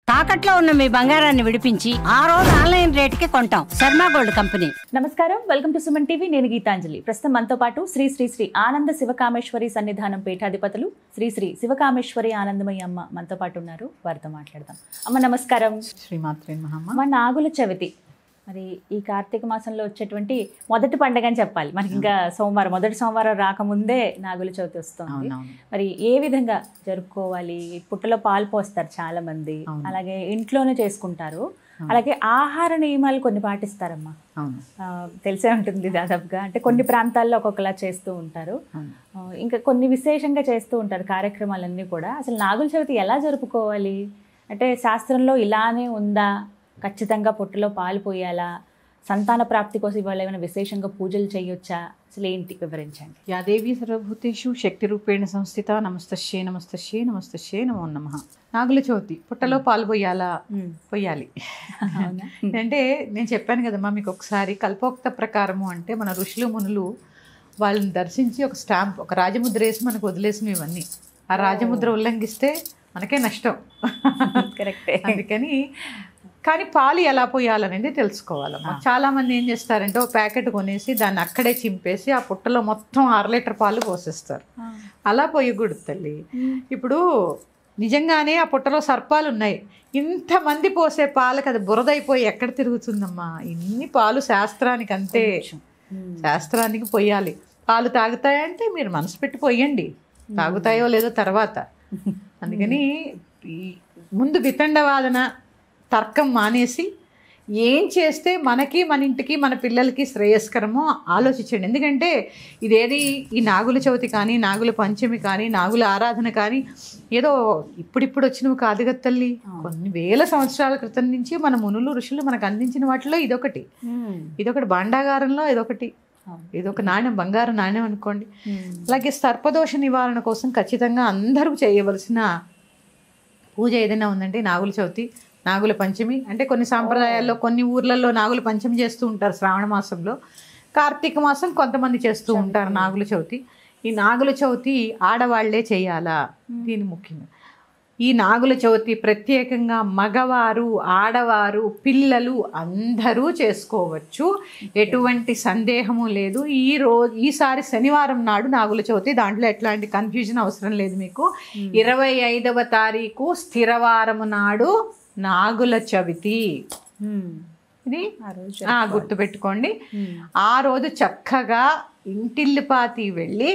తాకట్లో ఉన్న మీ బంగారాన్ని విడిపించి ఆ రోజు ఆన్లైన్ రేటుకి కొంటాం. Sharma gold company. నమస్కారం, వెల్కమ్ టు సుమన్ టీవీ. నేను గీతాంజలి. ప్రస్తుతం మనతో పాటు శ్రీ శ్రీ శ్రీ ఆనంద శివకామేశ్వరి సన్నిధానం పీఠాధిపతులు శ్రీ శ్రీ శివకామేశ్వరి ఆనందమయ్య అమ్మ మనతో పాటు ఉన్నారు. వారితో మాట్లాడదాం. అమ్మ నమస్కారం. శ్రీమాత్రే నమః. మా నాగుల చవితి మరి ఈ కార్తీక మాసంలో వచ్చేటువంటి మొదటి పండుగ అని చెప్పాలి. మనకి ఇంకా మొదటి సోమవారం రాకముందే నాగుల చవితి వస్తుంది. మరి ఏ విధంగా జరుపుకోవాలి? పుట్టలో పాలు పోస్తారు చాలా మంది, అలాగే ఇంట్లోనే చేసుకుంటారు. అలాగే ఆహార నియమాలు కొన్ని పాటిస్తారమ్మా, తెలిసే ఉంటుంది దాదాపుగా. అంటే కొన్ని ప్రాంతాల్లో ఒక్కొక్కలా చేస్తూ ఉంటారు, ఇంకా కొన్ని విశేషంగా చేస్తూ ఉంటారు కార్యక్రమాలన్నీ కూడా. అసలు నాగుల చవితి ఎలా జరుపుకోవాలి? అంటే శాస్త్రంలో ఇలానే ఉందా? ఖచ్చితంగా పుట్టలో పాలు పోయాలా? సంతాన ప్రాప్తి కోసం ఇవాళ ఏమైనా విశేషంగా పూజలు చేయొచ్చా? అసలు ఏంటి వివరించండి. యాదేవి సర్వభూతేషు శక్తి రూపేణ సంస్థిత. నమస్తశ్యే నమస్తశ్యే నమస్తశ్యే నమో నమః. నాగుల చవితి పుట్టలో పాలు పోయాలా? పోయాలి. అంటే నేను చెప్పాను కదమ్మా మీకు ఒకసారి, కల్పోక్త ప్రకారము అంటే మన ఋషులు మునులు వాళ్ళని దర్శించి ఒక స్టాంప్, ఒక రాజముద్ర వేసి మనకు వదిలేసినవి ఇవన్నీ. ఆ రాజముద్ర ఉల్లంఘిస్తే మనకే నష్టం. కరెక్టే. అందుకని కానీ పాలు ఎలా పోయాలనేది తెలుసుకోవాలమ్మా. చాలామంది ఏం చేస్తారంటే ఒక ప్యాకెట్ కొనేసి దాన్ని అక్కడే చింపేసి ఆ పుట్టలో మొత్తం 6 లీటర్ పాలు పోసేస్తారు. అలా పోయకూడదు తల్లి. ఇప్పుడు నిజంగానే ఆ పుట్టలో సర్పాలు ఉన్నాయి, ఇంతమంది పోసే పాలకు అది బురదైపోయి ఎక్కడ తిరుగుతుందమ్మా? ఇన్ని పాలు శాస్త్రానికి అంతే, శాస్త్రానికి పోయాలి. పాలు తాగుతాయంటే మీరు మనసు పెట్టి పోయండి, తాగుతాయో లేదో తర్వాత. అందుకని ముందు వితండవాదన తర్కం మానేసి ఏం చేస్తే మనకి, మన ఇంటికి, మన పిల్లలకి శ్రేయస్కరమో ఆలోచించండి. ఎందుకంటే ఇదేది ఈ నాగుల చవితి కానీ, నాగుల పంచమి కానీ, నాగుల ఆరాధన కానీ ఏదో ఇప్పుడిప్పుడు వచ్చినవి కాదు కదా తల్లి. కొన్ని వేల సంవత్సరాల క్రితం నుంచి మన మునులు ఋషులు మనకు అందించిన వాటిలో ఇదొకటి. భాండాగారంలో ఇదొక నాణ్యం, బంగారు నాణ్యం అనుకోండి. అలాగే సర్పదోష నివారణ కోసం ఖచ్చితంగా అందరూ చేయవలసిన పూజ ఏదైనా ఉందంటే నాగుల చవితి, నాగుల పంచమి. అంటే కొన్ని సాంప్రదాయాల్లో కొన్ని ఊర్లలో నాగుల పంచమి చేస్తూ ఉంటారు శ్రావణ మాసంలో. కార్తీక మాసం కొంతమంది చేస్తూ ఉంటారు నాగుల చవితి. ఈ నాగుల చవితి ఆడవాళ్లే చేయాలా? దీని ముఖ్యంగా ఈ నాగుల చవితి ప్రత్యేకంగా మగవారు, ఆడవారు, పిల్లలు అందరూ చేసుకోవచ్చు, ఎటువంటి సందేహము లేదు. ఈసారి శనివారం నాడు నాగుల చవితి, దాంట్లో ఎట్లాంటి కన్ఫ్యూజన్ అవసరం లేదు మీకు. 25వ తారీఖు స్థిరవారము నాడు నాగుల చవితి. ఇది గుర్తుపెట్టుకోండి. ఆ రోజు చక్కగా ఇంటిల్లిపాతి వెళ్ళి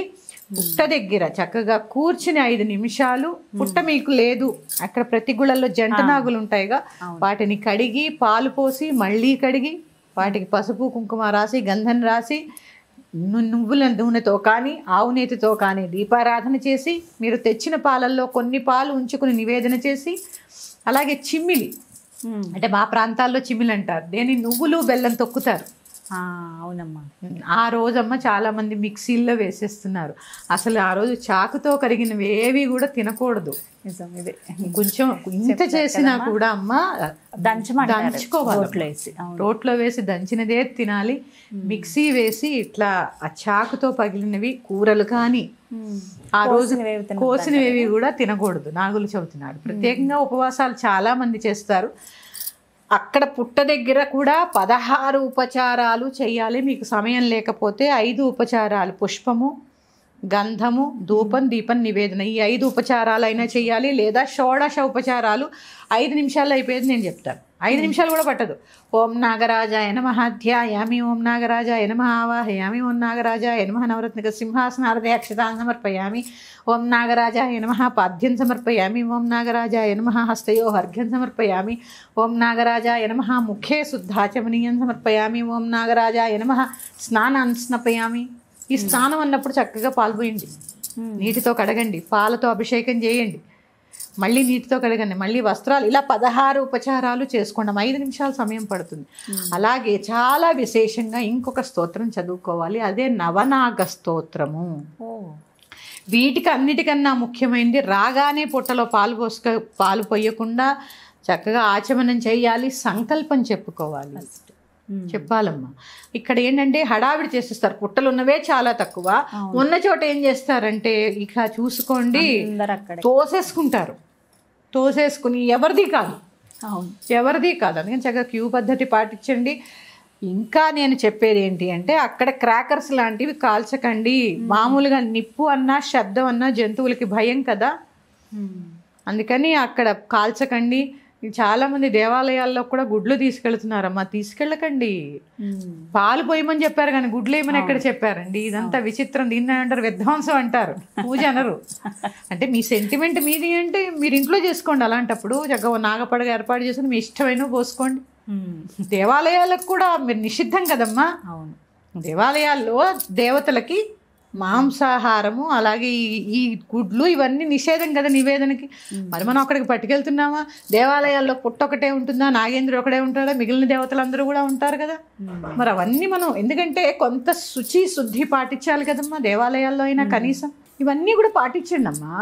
పుట్ట దగ్గర చక్కగా కూర్చుని 5 నిమిషాలు, పుట్ట మీకు లేదు అక్కడ ప్రతి గుళ్ళల్లో జంట నాగులు ఉంటాయిగా, వాటిని కడిగి పాలు పోసి మళ్ళీ కడిగి వాటికి పసుపు కుంకుమ రాసి గంధం రాసి నువ్వుల నూనెతో కానీ ఆవు నేతితో కానీ దీపారాధన చేసి, మీరు తెచ్చిన పాలల్లో కొన్ని పాలు ఉంచుకుని నివేదన చేసి, అలాగే చిమ్మిలి అంటే మా ప్రాంతాల్లో చిమ్మిలి అంటారు, దేని నువ్వులు బెల్లం తొక్కుతారు. అవునమ్మా. ఆ రోజమ్మ చాలా మంది మిక్సీల్లో వేసేస్తున్నారు. అసలు ఆ రోజు చాకుతో కరిగినవి ఏవి కూడా తినకూడదు. కొంచెం ఇంత చేసినా కూడా అమ్మ దంచుకోవాలి, రోట్లో వేసి దంచినదే తినాలి. మిక్సీ వేసి ఇట్లా ఆ చాకుతో పగిలినవి కూరలు కానీ ఆ రోజు కోసినవి కూడా తినకూడదు. నాగుల చవితి నాడు ప్రత్యేకంగా ఉపవాసాలు చాలా మంది చేస్తారు. అక్కడ పుట్ట దగ్గర కూడా 16 ఉపచారాలు చేయాలి. మీకు సమయం లేకపోతే 5 ఉపచారాలు, పుష్పము, గంధము, ధూపం, దీపం, నివేదన, ఈ 5 ఉపచారాలు అయినా చేయాలి. లేదా షోడశ ఉపచారాలు 5 నిమిషాల్లో అయిపోయేది నేను చెప్తాను. 5 నిమిషాలు కూడా పట్టదు. ఓం నాగరాజాయ నమః ధ్యాయామి, ఓం నాగరాజాయ నమః ఆవాహయామి, ఓం నాగరాజాయ నమః నవరత్నక సింహాసనార్థే అక్షతాన్ సమర్పయామి, ఓం నాగరాజాయ నమః పాద్యం సమర్పయామి, ఓం నాగరాజాయ నమః హస్తయో అర్ఘ్యం సమర్పయామి, ఓం నాగరాజాయ నమః ముఖే శుద్ధాచమనీయం సమర్పయామి, ఓం నాగరాజాయ నమః స్నానాన్ స్నపయామి. ఈ స్నానం అన్నప్పుడు చక్కగా పాల్పోయండి, నీటితో కడగండి, పాలతో అభిషేకం చేయండి, మళ్ళీ నీటితో కడగండి, మళ్ళీ వస్త్రాలు, ఇలా 16 ఉపచారాలు చేసుకోండి. 5 నిమిషాలు సమయం పడుతుంది. అలాగే చాలా విశేషంగా ఇంకొక స్తోత్రం చదువుకోవాలి, అదే నవనాగ స్తోత్రము. వీటికి అన్నిటికన్నా ముఖ్యమైనది రాగానే పుట్టలో పాలు పోయకుండా చక్కగా ఆచమనం చేయాలి, సంకల్పం చెప్పుకోవాలి. చెప్పాలమ్మా. ఇక్కడ ఏంటంటే హడావిడి చేసేస్తారు, పుట్టలు ఉన్నవే చాలా తక్కువ, ఉన్న చోట ఏం చేస్తారంటే ఇక చూసుకోండి తోసేసుకుంటారు, తోసేసుకుని ఎవరిది కాదు అవును. ఎవరిది కాదు. అందుకని చక్కగా క్యూ పద్ధతి పాటించండి. ఇంకా నేను చెప్పేది ఏంటి అంటే అక్కడ క్రాకర్స్ లాంటివి కాల్చకండి. మామూలుగా నిప్పు అన్నా శబ్దం అన్నా జంతువులకి భయం కదా, అందుకని అక్కడ కాల్చకండి. చాలా మంది దేవాలయాల్లో కూడా గుడ్లు తీసుకెళ్తున్నారమ్మా, తీసుకెళ్ళకండి. పాలు పోయమని చెప్పారు కానీ గుడ్లు ఏమని ఎక్కడ చెప్పారండి? ఇదంతా విచిత్రం. దీన్ని అంటారు విధ్వంసం అంటారు, పూజ అనరు. అంటే మీ సెంటిమెంట్ మీది అంటే మీరు ఇంట్లో చేసుకోండి. అలాంటప్పుడు చక్కగా నాగపడగ ఏర్పాటు చేసుకుని మీ ఇష్టమైన పోసుకోండి. దేవాలయాలకు కూడా మీరు నిషిద్ధం కదమ్మా. అవును. దేవాలయాల్లో దేవతలకి మాంసాహారము అలాగే ఈ గుడ్లు ఇవన్నీ నిషేధం కదా నివేదనకి. మరి మనం అక్కడికి పట్టుకెళ్తున్నామా? దేవాలయాల్లో పుట్ట ఒకటే ఉంటుందా? నాగేంద్రుడు ఒకటే ఉంటాడా? మిగిలిన దేవతలందరూ కూడా ఉంటారు కదా. మరి అవన్నీ మనం ఎందుకంటే కొంత శుచి శుద్ధి పాటించాలి కదమ్మా దేవాలయాల్లో అయినా. కనీసం ఇవన్నీ కూడా పాటించండి అమ్మా.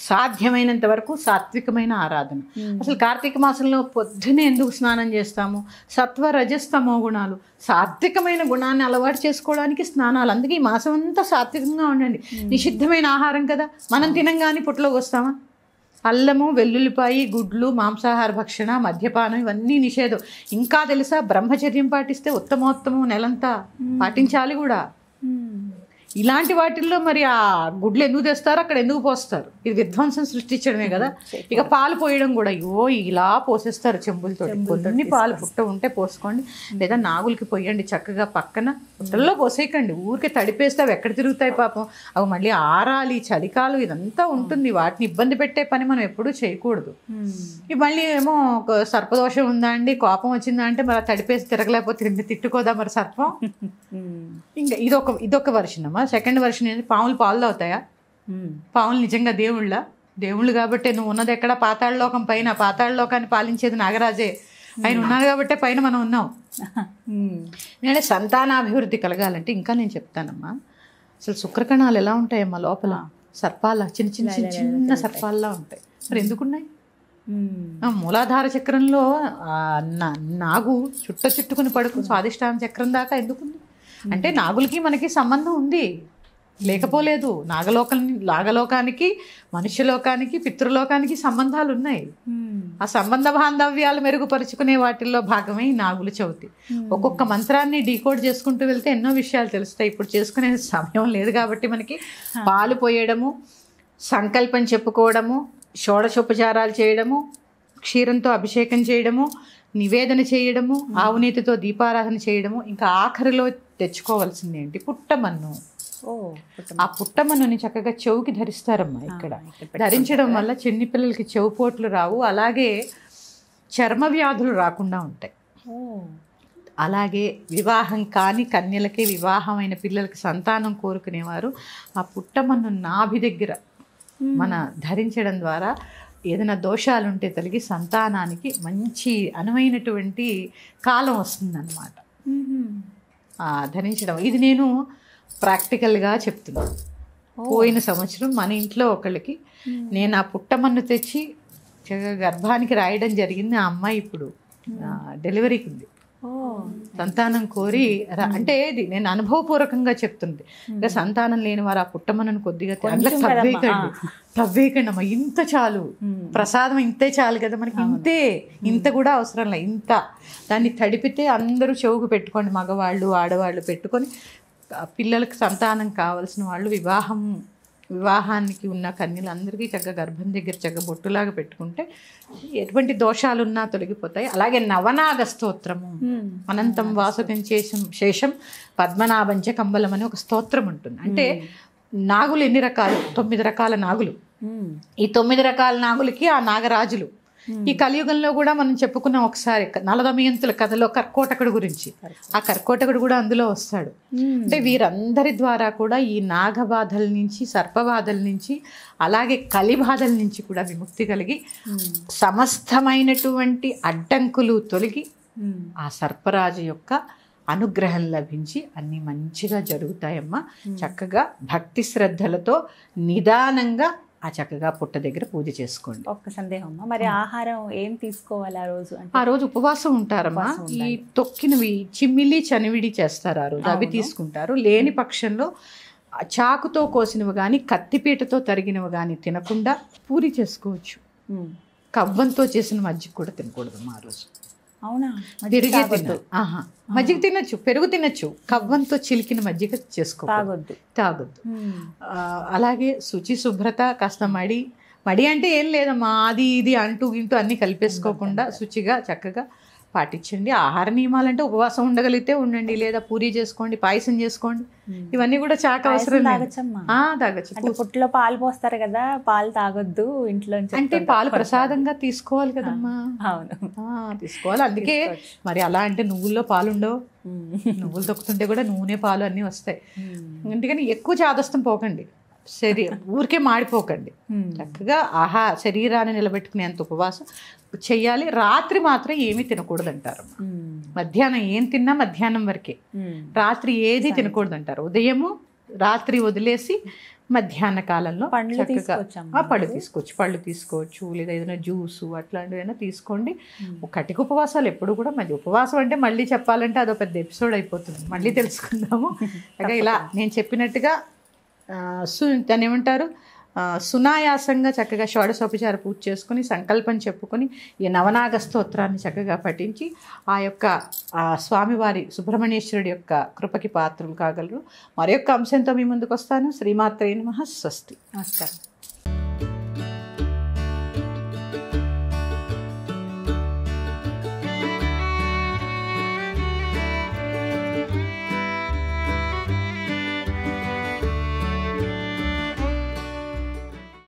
సాధ్యమైనంత వరకు సాత్వికమైన ఆరాధన. అసలు కార్తీక మాసంలో పొద్దునే ఎందుకు స్నానం చేస్తాము? సత్వ రజస్తమో గుణాలు, సాత్వికమైన గుణాన్ని అలవాటు చేసుకోవడానికి స్నానాలు. అందుకే ఈ మాసం అంతా సాత్వికంగా ఉండండి. నిషిద్ధమైన ఆహారం కదా, మనం తినంగానే పుట్టలోకి వస్తామా? అల్లము, వెల్లుల్లిపాయి, గుడ్లు, మాంసాహార భక్షణ, మద్యపానం ఇవన్నీ నిషేధం. ఇంకా తెలుసా, బ్రహ్మచర్యం పాటిస్తే ఉత్తమోత్తమం నెలంతా పాటించాలి కూడా. ఇలాంటి వాటిల్లో మరి ఆ గుడ్లు ఎందుకు తెస్తారు, అక్కడ ఎందుకు పోస్తారు? ఇది విధ్వంసం సృష్టించడమే కదా. ఇక పాలు పోయడం కూడా అయ్యో ఇలా పోసేస్తారు చెంబులతో. కొన్ని పాలు పుట్ట ఉంటే పోసుకోండి, లేదా నాగులకి పోయండి చక్కగా పక్కన. పుట్టల్లో పోసేయకండి, ఊరికే తడిపేస్తే అవి ఎక్కడ తిరుగుతాయి పాపం. అవి మళ్ళీ ఆరాలి, చలికాలు ఇదంతా ఉంటుంది. వాటిని ఇబ్బంది పెట్టే పని మనం ఎప్పుడూ చేయకూడదు. ఇవి మళ్ళీ ఏమో ఒక సర్పదోషం ఉందా అండి, కోపం వచ్చిందా అంటే మరి తడిపేసి తిరగలేకపోతే తిట్టుకోదా మరి సర్పం? ఇంకా ఇదొక వర్షన్ అమ్మా. సెకండ్ వర్షన్ ఏంటి, పాములు పాలు తాగుతాయా? పాములు నిజంగా దేవుళ్ళు కాబట్టి నువ్వు ఉన్నది ఎక్కడ? పాతాళలోకం పైన. పాతాళలోకాన్ని పాలించేది నాగరాజే. ఆయన ఉన్నారు కాబట్టి పైన మనం ఉన్నాం. నేను సంతానాభివృద్ధి కలగాలంటే ఇంకా నేను చెప్తానమ్మా. అసలు శుక్రకణాలు ఎలా ఉంటాయమ్మా లోపల? సర్పాల చిన్న చిన్న చిన్న చిన్న సర్పాల్లా ఉంటాయి. మరి ఎందుకున్నాయి? మూలాధార చక్రంలో నాగు చుట్టుకుని పడుకుని స్వాదిష్టాన చక్రం దాకా ఎందుకుంది అంటే నాగులకి మనకి సంబంధం ఉంది, లేకపోలేదు. నాగలోకానికి మనుష్యలోకానికి పితృలోకానికి సంబంధాలు ఉన్నాయి. ఆ సంబంధ బాంధవ్యాలు మెరుగుపరుచుకునే వాటిల్లో భాగమే ఈ నాగుల చవితి. ఒక్కొక్క మంత్రాన్ని డీకోడ్ చేసుకుంటూ వెళ్తే ఎన్నో విషయాలు తెలుస్తాయి. ఇప్పుడు చేసుకునే సమయం లేదు కాబట్టి మనకి పాలు పోయడము, సంకల్పం చెప్పుకోవడము, షోడశోపచారాలు చేయడము, క్షీరంతో అభిషేకం చేయడము, నివేదన చేయడము, ఆవునేతితో దీపారాధన చేయడము, ఇంకా ఆఖరిలో తెచ్చుకోవాల్సింది ఏంటి, పుట్టమన్ను. ఆ పుట్టమన్నుని చక్కగా చెవుకి ధరిస్తారమ్మా. ఇక్కడ ధరించడం వల్ల చిన్ని పిల్లలకి చెవుపోట్లు రావు, అలాగే చర్మ వ్యాధులు రాకుండా ఉంటాయి. అలాగే వివాహం కాని కన్యలకి, వివాహమైన పిల్లలకి, సంతానం కోరుకునేవారు ఆ పుట్టమన్ను నాభి దగ్గర మన ధరించడం ద్వారా ఏదైనా దోషాలుంటే తొలగి సంతానానికి మంచి అనువైనటువంటి కాలం వస్తుందన్నమాట ధరించడం. ఇది నేను ప్రాక్టికల్గా చెప్తున్నాను. పోయిన సంవత్సరం మన ఇంట్లో ఒకళ్ళకి నేను ఆ పుట్టమన్ను తెచ్చి గర్భానికి రాయడం జరిగింది. ఆ అమ్మాయి ఇప్పుడు డెలివరీకి ఉంది. సంతానం కోరి అంటే ఇది నేను అనుభవపూర్వకంగా చెప్తుంది. ఇంకా సంతానం లేని వారు ఆ పుట్టమన్నను కొద్దిగా తవ్వేయకండి అమ్మా, ఇంత చాలు, ప్రసాదం ఇంతే చాలు కదా మనకి, ఇంత కూడా అవసరం లే, ఇంత దాన్ని తడిపితే అందరూ చెవుకు పెట్టుకోండి, మగవాళ్ళు ఆడవాళ్ళు పెట్టుకొని పిల్లలకు సంతానం కావాల్సిన వాళ్ళు వివాహానికి ఉన్న కన్యలందరికీ చక్కగా గర్భం దగ్గర చక్కగా బొట్టులాగా పెట్టుకుంటే ఎటువంటి దోషాలు ఉన్నా తొలగిపోతాయి. అలాగే నవనాగ స్తోత్రము, అనంతం వాసుకం శేషం పద్మనాభంచ కంబలం అని ఒక స్తోత్రం ఉంటుంది. అంటే నాగులు ఎన్ని రకాలు? 9 రకాల నాగులు. ఈ 9 రకాల నాగులకి ఆ నాగరాజులు. ఈ కలియుగంలో కూడా మనం చెప్పుకున్నాం ఒకసారి నలదమయంతుల కథలో కర్కోటకుడు గురించి. ఆ కర్కోటకుడు కూడా అందులో వస్తాడు. అంటే వీరందరి ద్వారా కూడా ఈ నాగబాధల నుంచి, సర్పబాధల నుంచి, అలాగే కలిబాధల నుంచి కూడా విముక్తి కలిగి సమస్తమైనటువంటి అడ్డంకులు తొలగి ఆ సర్పరాజు యొక్క అనుగ్రహం లభించి అన్నీ మంచిగా జరుగుతాయమ్మా. చక్కగా భక్తి శ్రద్ధలతో నిదానంగా ఆ చక్కగా పుట్ట దగ్గర పూజ చేసుకోండి. ఒక్క సందేహం, మరి ఆహారం ఏం తీసుకోవాలి ఆ రోజు? ఆ రోజు ఉపవాసం ఉంటారమ్మా. ఈ తొక్కినవి చిమ్మిలి చనివిడి చేస్తారు ఆ రోజు, అవి తీసుకుంటారు. లేని పక్షంలో చాకుతో కోసినవి కానీ కత్తిపీటతో తరిగినవి కానీ తినకుండా పూరి చేసుకోవచ్చు. కవ్వంతో చేసిన మజ్జిగ కూడా తినకూడదమ్మా ఆ రోజు. అవునా? పెరుగే తినాలి. మజ్జిగ తినొచ్చు, పెరుగు తినొచ్చు, కవ్వంతో చిలికిన మజ్జిగ తాగొద్దు. తాగొద్దు. అలాగే శుచి శుభ్రత, కాస్త మడి అంటే ఏం లేదమ్మా, అది ఇది అంటూ గింటూ అన్నీ కలిపేసుకోకుండా శుచిగా చక్కగా పాటించండి. ఆహార నియమాలంటే ఉపవాసం ఉండగలిగితే ఉండండి, లేదా పూరి చేసుకోండి, పాయసం చేసుకోండి, ఇవన్నీ కూడా చాక అవసరం తాగొచ్చు. పుట్టులో పాలు పోస్తారు కదా, పాలు తాగొద్దు ఇంట్లో అంటే పాలు ప్రసాదంగా తీసుకోవాలి కదమ్మా. అవును, తీసుకోవాలి. అందుకే మరి అలా అంటే నువ్వుల్లో పాలు ఉండవు, నువ్వులు తొక్కుతుంటే కూడా నూనె పాలు అన్నీ వస్తాయి. అందుకని ఎక్కువ చాదస్తం పోకండి, ఊరికే మాడిపోకండి. చక్కగా శరీరాన్ని నిలబెట్టుకునేంత ఉపవాసం చెయ్యాలి. రాత్రి మాత్రం ఏమీ తినకూడదు అంటారు. మధ్యాహ్నం ఏం తిన్నా మధ్యాహ్నం వరకే, రాత్రి ఏది తినకూడదు అంటారు. ఉదయము రాత్రి వదిలేసి మధ్యాహ్న కాలంలో చక్కగా పళ్ళు తీసుకోవచ్చు, లేదా ఏదైనా జ్యూసు అట్లాంటివైనా తీసుకోండి. కటిక ఉపవాసాలు ఎప్పుడు కూడా మంచి. ఉపవాసం అంటే మళ్ళీ చెప్పాలంటే అదో పెద్ద ఎపిసోడ్ అయిపోతుంది, మళ్ళీ తెలుసుకుందాము. ఇలా నేను చెప్పినట్టుగా దాన్ని ఏమంటారు, సునాయాసంగా చక్కగా షోడశోపచార పూజ చేసుకుని సంకల్పం చెప్పుకొని ఈ నవనాగ స్తోత్రాన్ని చక్కగా పఠించి ఆ యొక్క స్వామివారి సుబ్రహ్మణ్యేశ్వరుడి యొక్క కృపకి పాత్రలు కాగలరు. మరొక అంశంతో మీ ముందుకు వస్తాను. శ్రీమాత్రే నమః. స్వస్తి. నమస్కారం.